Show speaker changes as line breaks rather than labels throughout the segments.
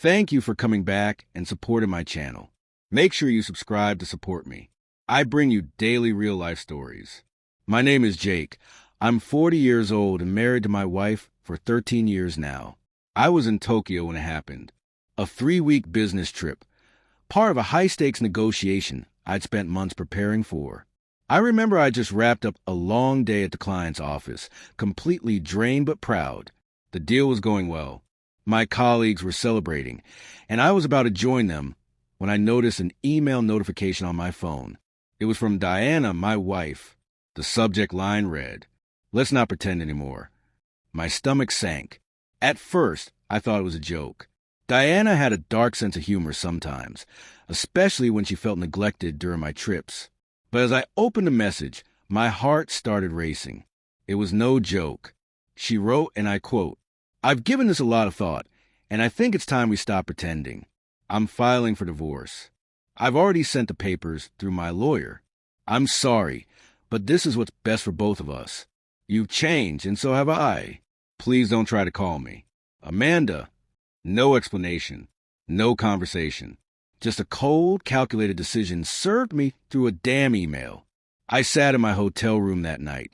Thank you for coming back and supporting my channel. Make sure you subscribe to support me. I bring you daily real-life stories. My name is Jake. I'm 40 years old and married to my wife for 13 years now. I was in Tokyo when it happened. A 3-week business trip. Part of a high-stakes negotiation I'd spent months preparing for. I remember I just wrapped up a long day at the client's office, completely drained but proud. The deal was going well. My colleagues were celebrating, and I was about to join them when I noticed an email notification on my phone. It was from Diana, my wife. The subject line read, "Let's not pretend anymore." My stomach sank. At first, I thought it was a joke. Diana had a dark sense of humor sometimes, especially when she felt neglected during my trips. But as I opened the message, my heart started racing. It was no joke. She wrote, and I quote, "I've given this a lot of thought, and I think it's time we stop pretending. I'm filing for divorce. I've already sent the papers through my lawyer. I'm sorry, but this is what's best for both of us. You've changed, and so have I. Please don't try to call me. Amanda." No explanation, no conversation. Just a cold, calculated decision served me through a damn email. I sat in my hotel room that night,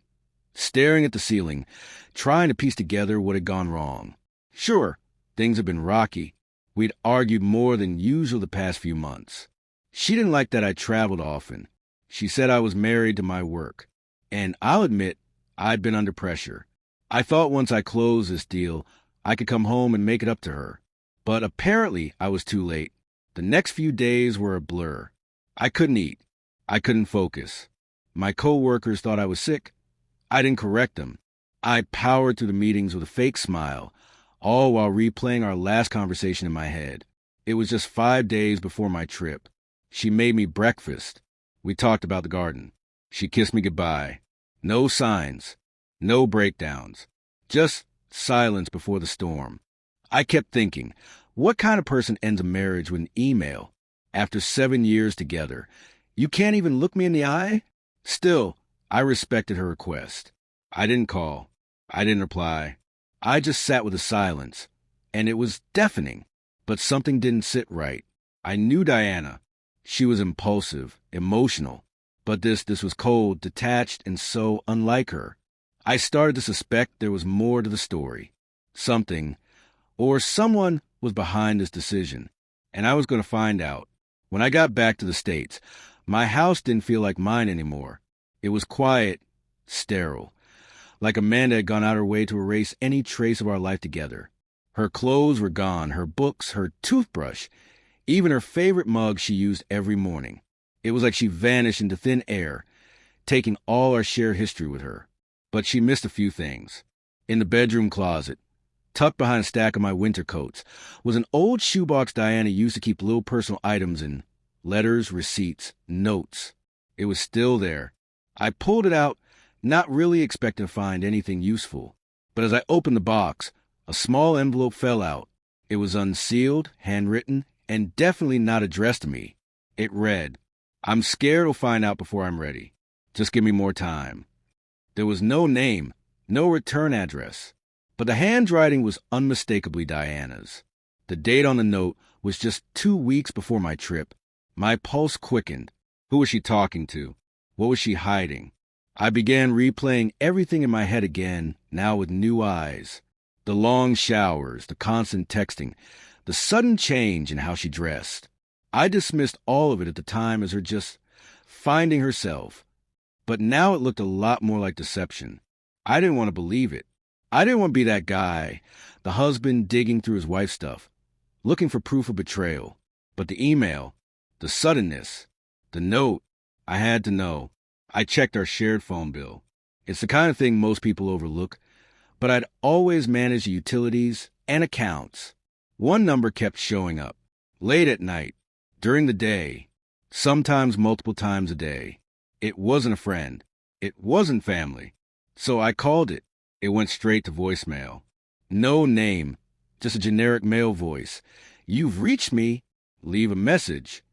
staring at the ceiling, trying to piece together what had gone wrong. Sure, things had been rocky. We'd argued more than usual the past few months. She didn't like that I traveled often. She said I was married to my work. And I'll admit, I'd been under pressure. I thought once I closed this deal, I could come home and make it up to her. But apparently I was too late. The next few days were a blur. I couldn't eat. I couldn't focus. My coworkers thought I was sick. I didn't correct them. I powered through the meetings with a fake smile, all while replaying our last conversation in my head. It was just 5 days before my trip. She made me breakfast. We talked about the garden. She kissed me goodbye. No signs. No breakdowns. Just silence before the storm. I kept thinking, what kind of person ends a marriage with an email? After 7 years together, you can't even look me in the eye? Still, I respected her request. I didn't call. I didn't reply. I just sat with the silence, and it was deafening. But something didn't sit right. I knew Diana. She was impulsive, emotional. But this was cold, detached, and so unlike her. I started to suspect there was more to the story. Something, or someone, was behind this decision, and I was going to find out. When I got back to the States, my house didn't feel like mine anymore. It was quiet, sterile, like Amanda had gone out her way to erase any trace of our life together. Her clothes were gone, her books, her toothbrush, even her favorite mug she used every morning. It was like she vanished into thin air, taking all our shared history with her. But she missed a few things. In the bedroom closet, tucked behind a stack of my winter coats, was an old shoebox Diana used to keep little personal items in. Letters, receipts, notes. It was still there. I pulled it out, not really expecting to find anything useful. But as I opened the box, a small envelope fell out. It was unsealed, handwritten, and definitely not addressed to me. It read, "I'm scared we'll find out before I'm ready. Just give me more time." There was no name, no return address, but the handwriting was unmistakably Diana's. The date on the note was just 2 weeks before my trip. My pulse quickened. Who was she talking to? What was she hiding? I began replaying everything in my head again, now with new eyes. The long showers, the constant texting, the sudden change in how she dressed. I dismissed all of it at the time as her just finding herself. But now it looked a lot more like deception. I didn't want to believe it. I didn't want to be that guy, the husband digging through his wife's stuff, looking for proof of betrayal. But the email, the suddenness, the note, I had to know. I checked our shared phone bill. It's the kind of thing most people overlook, but I'd always managed the utilities and accounts. One number kept showing up, late at night, during the day, sometimes multiple times a day. It wasn't a friend. It wasn't family. So I called it. It went straight to voicemail. No name, just a generic male voice. "You've reached me. Leave a message."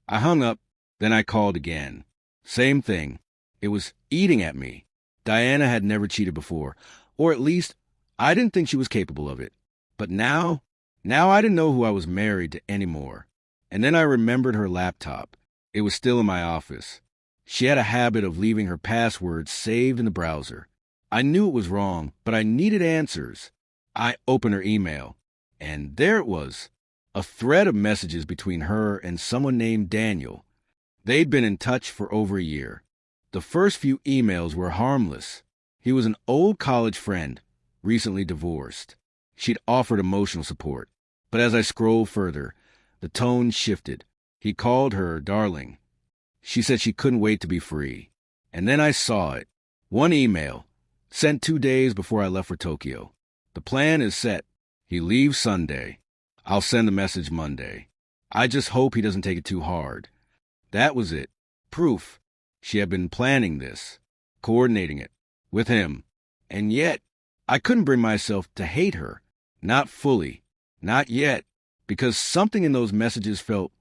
I hung up, then I called again. Same thing. It was eating at me. Diana had never cheated before, or at least I didn't think she was capable of it. But now Now I didn't know who I was married to anymore. And then I remembered her laptop. It was still in my office. She had a habit of leaving her passwords saved in the browser. I knew it was wrong, but I needed answers. I opened her email, and there it was, a thread of messages between her and someone named Daniel. They'd been in touch for over a year. The first few emails were harmless. He was an old college friend, recently divorced. She'd offered emotional support. But as I scrolled further, the tone shifted. He called her darling. She said she couldn't wait to be free. And then I saw it. One email, sent 2 days before I left for Tokyo. The plan is set. He leaves Sunday. I'll send the message Monday. I just hope he doesn't take it too hard. That was it. Proof. She had been planning this, coordinating it, with him. And yet, I couldn't bring myself to hate her. Not fully. Not yet. Because something in those messages felt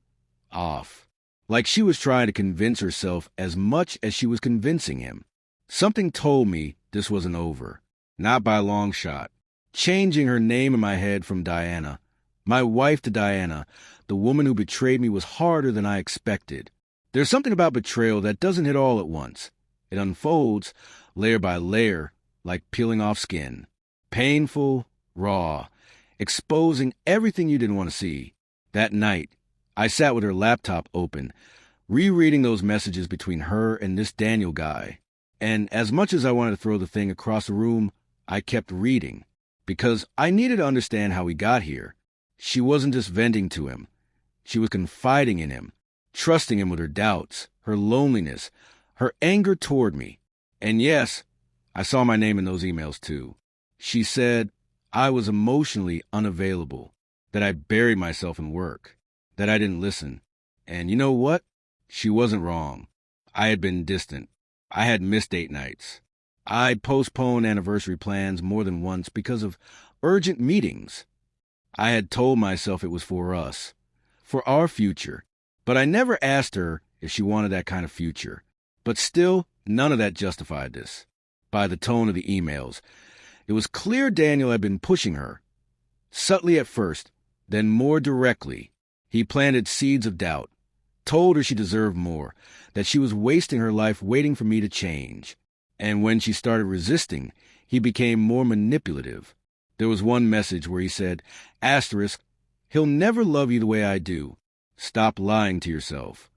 off. Like she was trying to convince herself as much as she was convincing him. Something told me this wasn't over. Not by a long shot. Changing her name in my head from Diana, my wife, to Diana, the woman who betrayed me, was harder than I expected. There's something about betrayal that doesn't hit all at once. It unfolds, layer by layer, like peeling off skin. Painful, raw, exposing everything you didn't want to see. That night, I sat with her laptop open, rereading those messages between her and this Daniel guy. And as much as I wanted to throw the thing across the room, I kept reading. Because I needed to understand how he got here. She wasn't just venting to him. She was confiding in him, trusting him with her doubts, her loneliness, her anger toward me. And yes, I saw my name in those emails too. She said I was emotionally unavailable, that I buried myself in work, that I didn't listen. And you know what? She wasn't wrong. I had been distant. I had missed date nights. I postponed anniversary plans more than once because of urgent meetings. I had told myself it was for us, for our future, but I never asked her if she wanted that kind of future. But still, none of that justified this. By the tone of the emails, it was clear Daniel had been pushing her. Subtly at first, then more directly, he planted seeds of doubt, told her she deserved more, that she was wasting her life waiting for me to change. And when she started resisting, he became more manipulative. There was one message where he said, asterisk, he'll never love you the way I do. Stop lying to yourself.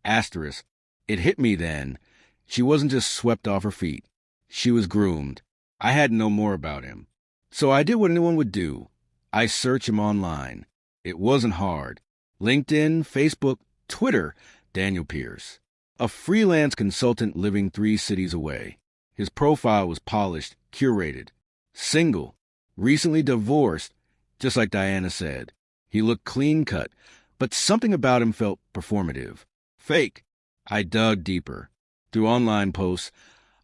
Asterisk. It hit me then. She wasn't just swept off her feet. She was groomed. I had to know more about him. So I did what anyone would do. I searched him online. It wasn't hard. LinkedIn, Facebook, Twitter, Daniel Pierce. A freelance consultant living 3 cities away. His profile was polished, curated. Single. Recently divorced, just like Diana said. He looked clean-cut, but something about him felt performative. Fake. I dug deeper. Through online posts,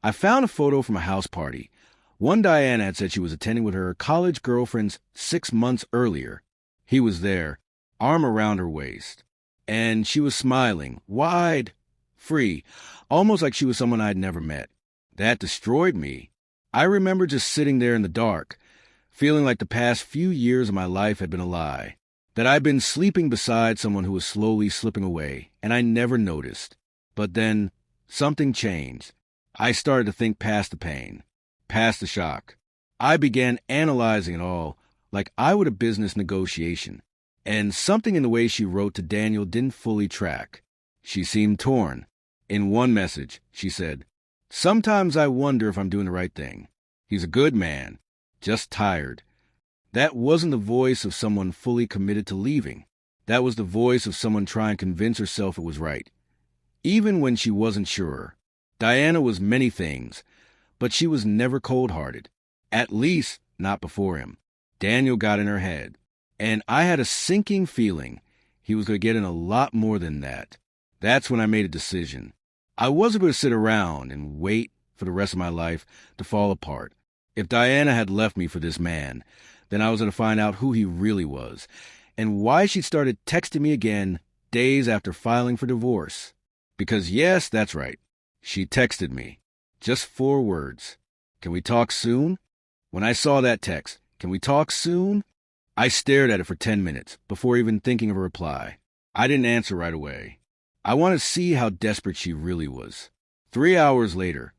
I found a photo from a house party. One Diana had said she was attending with her college girlfriends 6 months earlier. He was there, arm around her waist. And she was smiling, wide, free, almost like she was someone I'd never met. That destroyed me. I remember just sitting there in the dark, feeling like the past few years of my life had been a lie, that I'd been sleeping beside someone who was slowly slipping away, and I never noticed. But then, something changed. I started to think past the pain, past the shock. I began analyzing it all like I would a business negotiation, and something in the way she wrote to Daniel didn't fully track. She seemed torn. In one message, she said, sometimes I wonder if I'm doing the right thing. He's a good man, just tired. That wasn't the voice of someone fully committed to leaving. That was the voice of someone trying to convince herself it was right, even when she wasn't sure. Diana was many things, but she was never cold-hearted. At least, not before him. Daniel got in her head, and I had a sinking feeling he was going to get in a lot more than that. That's when I made a decision. I wasn't going to sit around and wait for the rest of my life to fall apart. If Diana had left me for this man, then I was going to find out who he really was, and why she started texting me again days after filing for divorce. Because yes, that's right. She texted me. Just 4 words. Can we talk soon? When I saw that text, can we talk soon? I stared at it for 10 minutes before even thinking of a reply. I didn't answer right away. I wanted to see how desperate she really was. 3 hours later,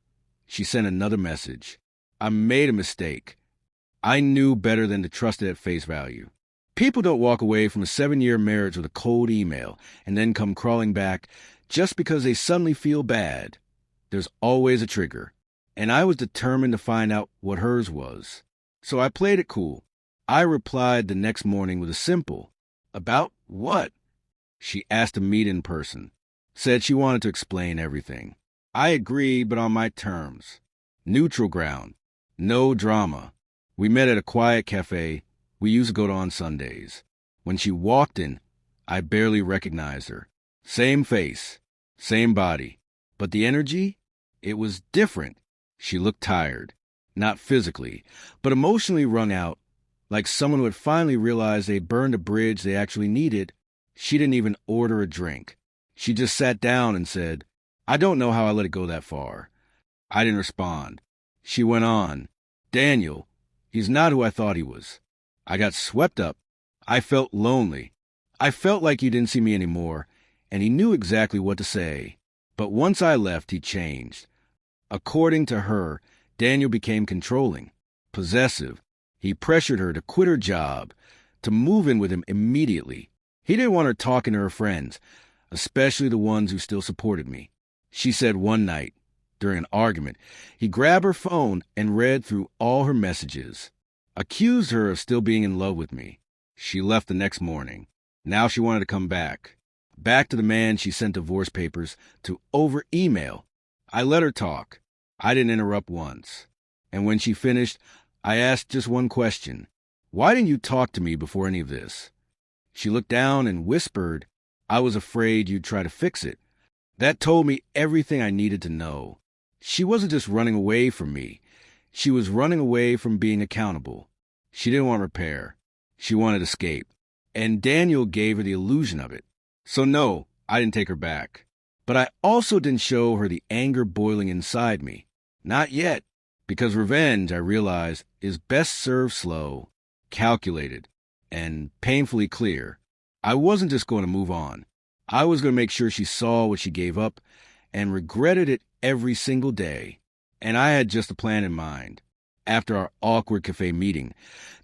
she sent another message. I made a mistake. I knew better than to trust it at face value. People don't walk away from a 7-year marriage with a cold email and then come crawling back just because they suddenly feel bad. There's always a trigger, and I was determined to find out what hers was. So I played it cool. I replied the next morning with a simple, "About what?" She asked to meet in person. Said she wanted to explain everything. I agreed, but on my terms. Neutral ground. No drama. We met at a quiet cafe we used to go to on Sundays. When she walked in, I barely recognized her. Same face, same body. But the energy? It was different. She looked tired. Not physically, but emotionally wrung out, like someone who had finally realized they burned a bridge they actually needed. She didn't even order a drink. She just sat down and said, "I don't know how I let it go that far." I didn't respond. She went on, "Daniel, he's not who I thought he was." I got swept up. I felt lonely. I felt like he didn't see me anymore, and he knew exactly what to say. But once I left, he changed. According to her, Daniel became controlling, possessive. He pressured her to quit her job, to move in with him immediately. He didn't want her talking to her friends, especially the ones who still supported me. She said one night, during an argument, he grabbed her phone and read through all her messages, accused her of still being in love with me. She left the next morning. Now she wanted to come back. Back to the man she sent divorce papers to over email. I let her talk. I didn't interrupt once. And when she finished, I asked just one question. "Why didn't you talk to me before any of this?" She looked down and whispered, "I was afraid you'd try to fix it." That told me everything I needed to know. She wasn't just running away from me. She was running away from being accountable. She didn't want repair. She wanted escape. And Daniel gave her the illusion of it. So no, I didn't take her back. But I also didn't show her the anger boiling inside me. Not yet. Because revenge, I realized, is best served slow, calculated, and painfully clear. I wasn't just going to move on. I was going to make sure she saw what she gave up and regretted it every single day. And I had just a plan in mind. After our awkward cafe meeting,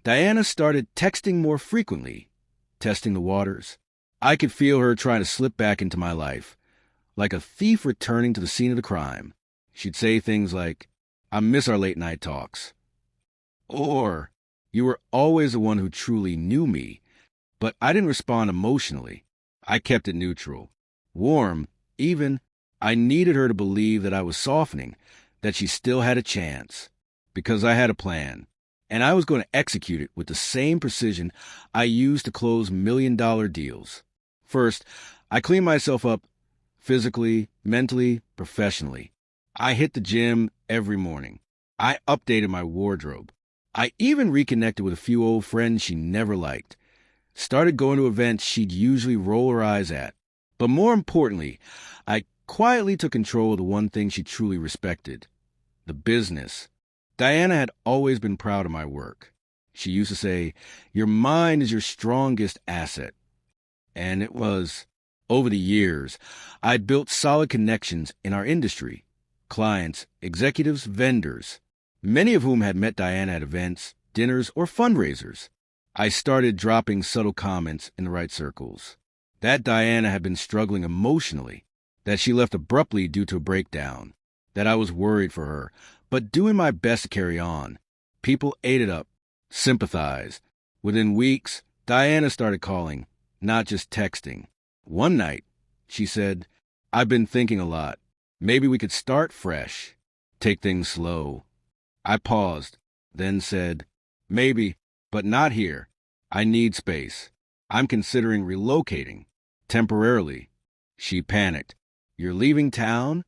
Diana started texting more frequently, testing the waters. I could feel her trying to slip back into my life, like a thief returning to the scene of the crime. She'd say things like, "I miss our late night talks." Or, "You were always the one who truly knew me." But I didn't respond emotionally. I kept it neutral. Warm, even. I needed her to believe that I was softening, that she still had a chance. Because I had a plan. And I was going to execute it with the same precision I used to close million-dollar deals. First, I cleaned myself up physically, mentally, professionally. I hit the gym every morning. I updated my wardrobe. I even reconnected with a few old friends she never liked. Started going to events she'd usually roll her eyes at. But more importantly, I quietly took control of the one thing she truly respected, the business. Diana had always been proud of my work. She used to say, "Your mind is your strongest asset." And it was. Over the years, I'd built solid connections in our industry. Clients, executives, vendors, many of whom had met Diana at events, dinners, or fundraisers. I started dropping subtle comments in the right circles. That Diana had been struggling emotionally, that she left abruptly due to a breakdown, that I was worried for her, but doing my best to carry on. People ate it up, sympathized. Within weeks, Diana started calling, not just texting. One night, she said, "I've been thinking a lot. Maybe we could start fresh, take things slow." I paused, then said, "Maybe, but not here. I need space. I'm considering relocating, temporarily." She panicked. "You're leaving town?"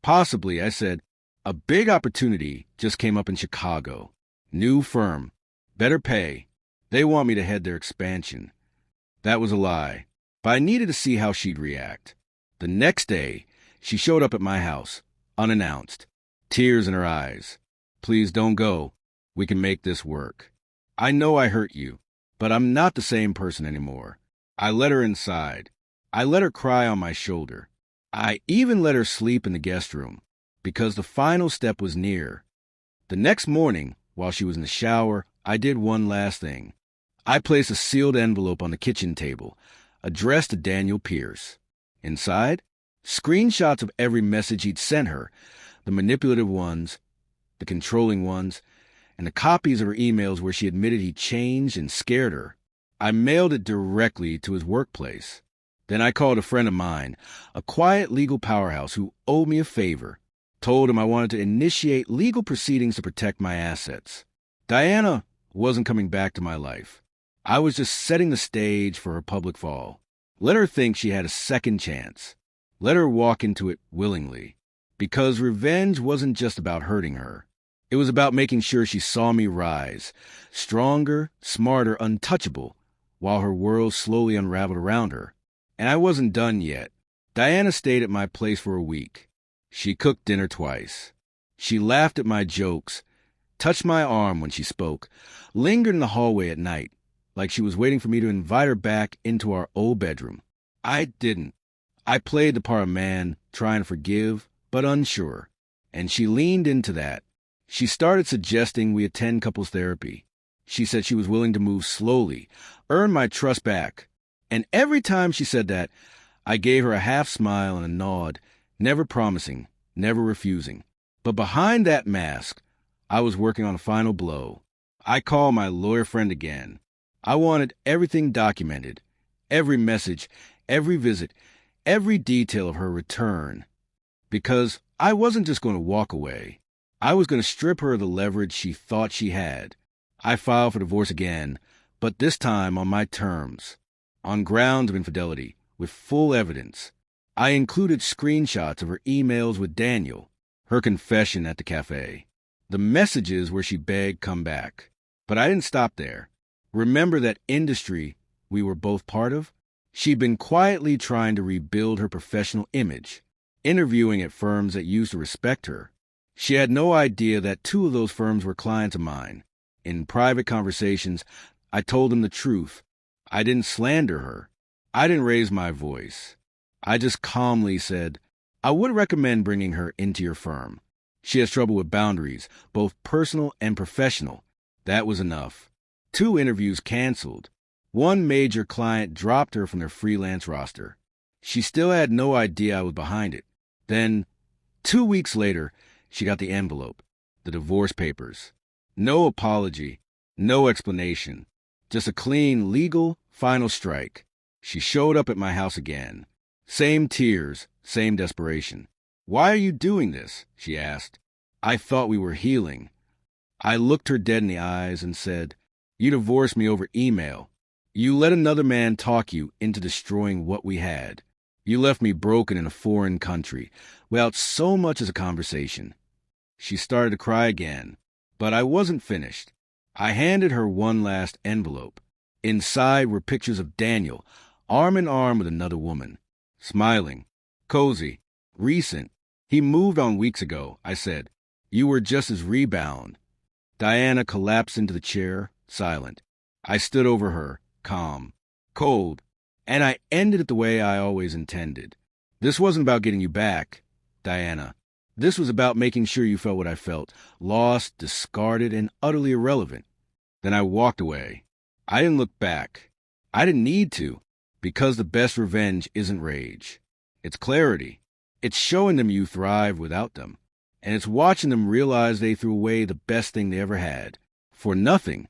"Possibly," I said. "A big opportunity just came up in Chicago. New firm, better pay. They want me to head their expansion." That was a lie, but I needed to see how she'd react. The next day, she showed up at my house, unannounced, tears in her eyes. "Please don't go. We can make this work. I know I hurt you. But I'm not the same person anymore. I let her inside. I let her cry on my shoulder. I even let her sleep in the guest room, because the final step was near. The next morning, while she was in the shower, I did one last thing. I placed a sealed envelope on the kitchen table, addressed to Daniel Pierce. Inside, screenshots of every message he'd sent her, the manipulative ones, the controlling ones, and the copies of her emails where she admitted he changed and scared her. I mailed it directly to his workplace. Then I called a friend of mine, a quiet legal powerhouse who owed me a favor, told him I wanted to initiate legal proceedings to protect my assets. Diana wasn't coming back to my life. I was just setting the stage for her public fall. Let her think she had a second chance. Let her walk into it willingly. Because revenge wasn't just about hurting her. It was about making sure she saw me rise, stronger, smarter, untouchable, while her world slowly unraveled around her. And I wasn't done yet. Diana stayed at my place for a week. She cooked dinner twice. She laughed at my jokes, touched my arm when she spoke, lingered in the hallway at night, like she was waiting for me to invite her back into our old bedroom. I didn't. I played the part of man, trying to forgive, but unsure. And she leaned into that. She started suggesting we attend couples therapy. She said she was willing to move slowly, earn my trust back. And every time she said that, I gave her a half smile and a nod, never promising, never refusing. But behind that mask, I was working on a final blow. I called my lawyer friend again. I wanted everything documented, every message, every visit, every detail of her return. Because I wasn't just going to walk away. I was going to strip her of the leverage she thought she had. I filed for divorce again, but this time on my terms. On grounds of infidelity, with full evidence. I included screenshots of her emails with Daniel, her confession at the cafe, the messages where she begged come back. But I didn't stop there. Remember that industry we were both part of? She'd been quietly trying to rebuild her professional image, interviewing at firms that used to respect her. She had no idea that 2 of those firms were clients of mine. In private conversations, I told them the truth. I didn't slander her. I didn't raise my voice. I just calmly said, I would recommend bringing her into your firm. She has trouble with boundaries, both personal and professional. That was enough. 2 interviews canceled. 1 major client dropped her from their freelance roster. She still had no idea I was behind it. Then, 2 weeks later, she got the envelope, the divorce papers. No apology, no explanation. Just a clean, legal, final strike. She showed up at my house again. Same tears, same desperation. Why are you doing this? She asked. I thought we were healing. I looked her dead in the eyes and said, You divorced me over email. You let another man talk you into destroying what we had. You left me broken in a foreign country, without so much as a conversation. She started to cry again, but I wasn't finished. I handed her one last envelope. Inside were pictures of Daniel, arm in arm with another woman. Smiling, cozy, recent. He moved on weeks ago, I said. You were just his rebound. Diana collapsed into the chair, silent. I stood over her, calm, cold, and I ended it the way I always intended. This wasn't about getting you back, Diana. This was about making sure you felt what I felt, lost, discarded, and utterly irrelevant. Then I walked away. I didn't look back. I didn't need to, because the best revenge isn't rage. It's clarity. It's showing them you thrive without them. And it's watching them realize they threw away the best thing they ever had. For nothing.